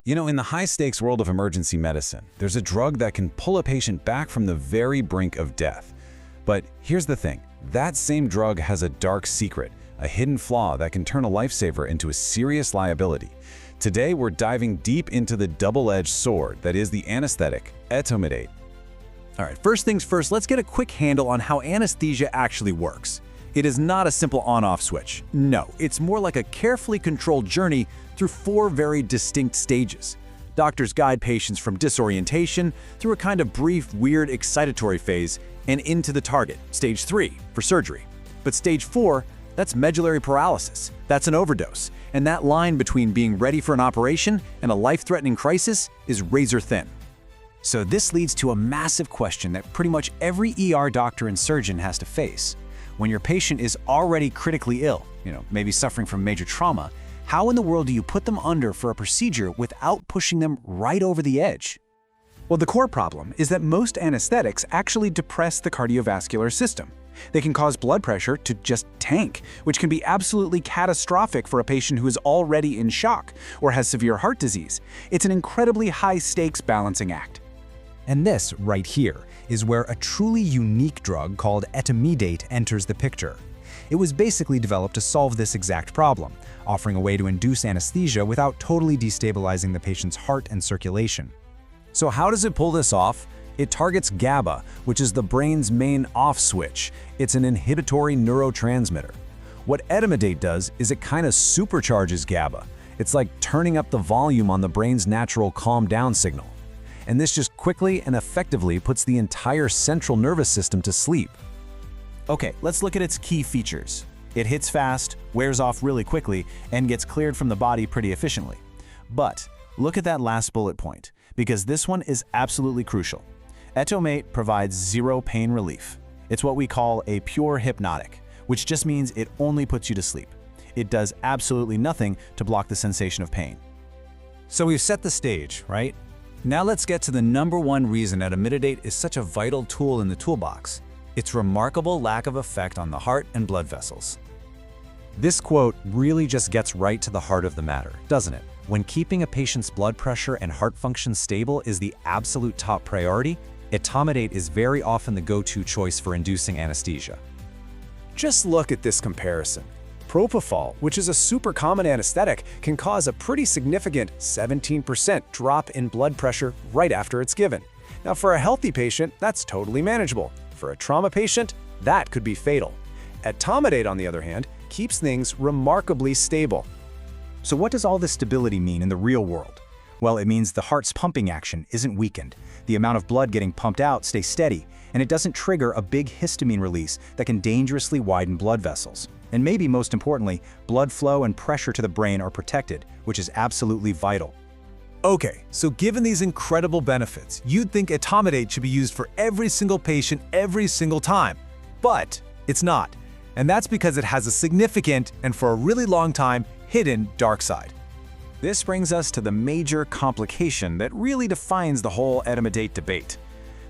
You know, in the high-stakes world of emergency medicine, there's a drug that can pull a patient back from the very brink of death. But here's the thing, that same drug has a dark secret, a hidden flaw that can turn a lifesaver into a serious liability. Today, we're diving deep into the double-edged sword that is the anesthetic, Etomidate. All right, first things first, let's get a quick handle on how anesthesia actually works. It is not a simple on-off switch. No, it's more like a carefully controlled journey through 4 very distinct stages. Doctors guide patients from disorientation through a kind of brief, weird, excitatory phase and into the target, stage 3, for surgery. But stage 4, that's medullary paralysis. That's an overdose. And that line between being ready for an operation and a life-threatening crisis is razor thin. So this leads to a massive question that pretty much every ER doctor and surgeon has to face. When your patient is already critically ill, maybe suffering from major trauma, how in the world do you put them under for a procedure without pushing them right over the edge? Well, the core problem is that most anesthetics actually depress the cardiovascular system. They can cause blood pressure to just tank, which can be absolutely catastrophic for a patient who is already in shock or has severe heart disease. It's an incredibly high-stakes balancing act. And this, right here, is where a truly unique drug called Etomidate enters the picture. It was basically developed to solve this exact problem, offering a way to induce anesthesia without totally destabilizing the patient's heart and circulation. So how does it pull this off? It targets GABA, which is the brain's main off switch. It's an inhibitory neurotransmitter. What Etomidate does is it kind of supercharges GABA. It's like turning up the volume on the brain's natural calm down signal. And this just quickly and effectively puts the entire central nervous system to sleep. Okay, let's look at its key features. It hits fast, wears off really quickly, and gets cleared from the body pretty efficiently. But look at that last bullet point, because this one is absolutely crucial. Etomidate provides zero pain relief. It's what we call a pure hypnotic, which just means it only puts you to sleep. It does absolutely nothing to block the sensation of pain. So we've set the stage, right? Now let's get to the #1 reason Etomidate is such a vital tool in the toolbox: its remarkable lack of effect on the heart and blood vessels. This quote really just gets right to the heart of the matter, doesn't it? When keeping a patient's blood pressure and heart function stable is the absolute top priority, Etomidate is very often the go-to choice for inducing anesthesia. Just look at this comparison. Propofol, which is a super common anesthetic, can cause a pretty significant 17% drop in blood pressure right after it's given. Now, for a healthy patient, that's totally manageable. For a trauma patient, that could be fatal. Etomidate, on the other hand, keeps things remarkably stable. So what does all this stability mean in the real world? Well, it means the heart's pumping action isn't weakened. The amount of blood getting pumped out stays steady, and it doesn't trigger a big histamine release that can dangerously widen blood vessels. And maybe most importantly, blood flow and pressure to the brain are protected, which is absolutely vital. Okay, so given these incredible benefits, you'd think Etomidate should be used for every single patient every single time. But it's not. And that's because it has a significant, and for a really long time, hidden dark side. This brings us to the major complication that really defines the whole Etomidate debate.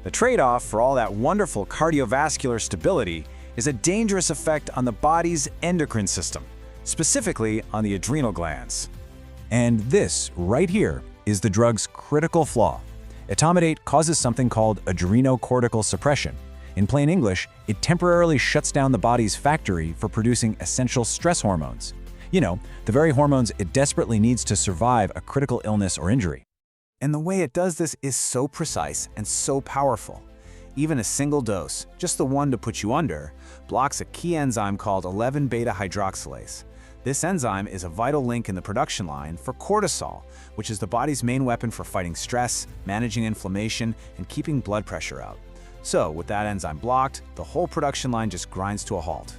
The trade-off for all that wonderful cardiovascular stability is a dangerous effect on the body's endocrine system, specifically on the adrenal glands. And this, right here, is the drug's critical flaw. Etomidate causes something called adrenocortical suppression. In plain English, it temporarily shuts down the body's factory for producing essential stress hormones. The very hormones it desperately needs to survive a critical illness or injury. And the way it does this is so precise and so powerful. Even a single dose, just the one to put you under, blocks a key enzyme called 11-beta-hydroxylase. This enzyme is a vital link in the production line for cortisol, which is the body's main weapon for fighting stress, managing inflammation, and keeping blood pressure out. So, with that enzyme blocked, the whole production line just grinds to a halt.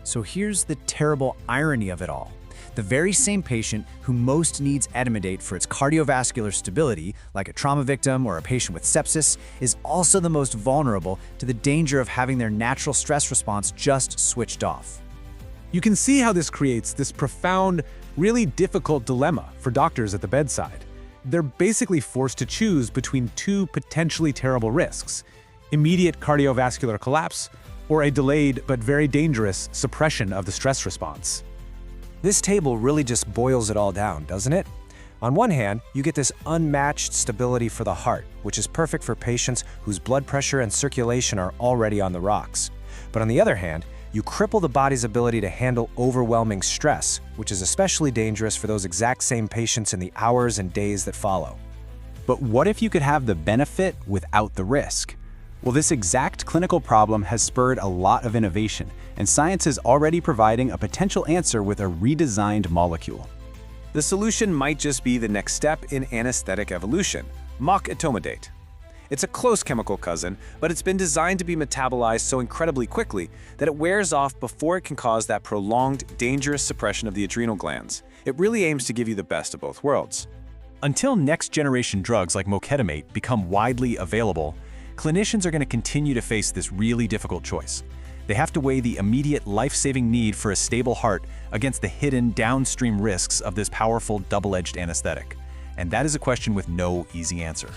So here's the terrible irony of it all. The very same patient who most needs Etomidate for its cardiovascular stability, like a trauma victim or a patient with sepsis, is also the most vulnerable to the danger of having their natural stress response just switched off. You can see how this creates this profound, really difficult dilemma for doctors at the bedside. They're basically forced to choose between 2 potentially terrible risks: immediate cardiovascular collapse or a delayed but very dangerous suppression of the stress response. This table really just boils it all down, doesn't it? On one hand, you get this unmatched stability for the heart, which is perfect for patients whose blood pressure and circulation are already on the rocks. But on the other hand, you cripple the body's ability to handle overwhelming stress, which is especially dangerous for those exact same patients in the hours and days that follow. But what if you could have the benefit without the risk? Well, this exact clinical problem has spurred a lot of innovation, and science is already providing a potential answer with a redesigned molecule. The solution might just be the next step in anesthetic evolution, mock Etomidate. It's a close chemical cousin, but it's been designed to be metabolized so incredibly quickly that it wears off before it can cause that prolonged, dangerous suppression of the adrenal glands. It really aims to give you the best of both worlds. Until next-generation drugs like Etomidate become widely available, clinicians are going to continue to face this really difficult choice. They have to weigh the immediate life-saving need for a stable heart against the hidden downstream risks of this powerful double-edged anesthetic. And that is a question with no easy answer.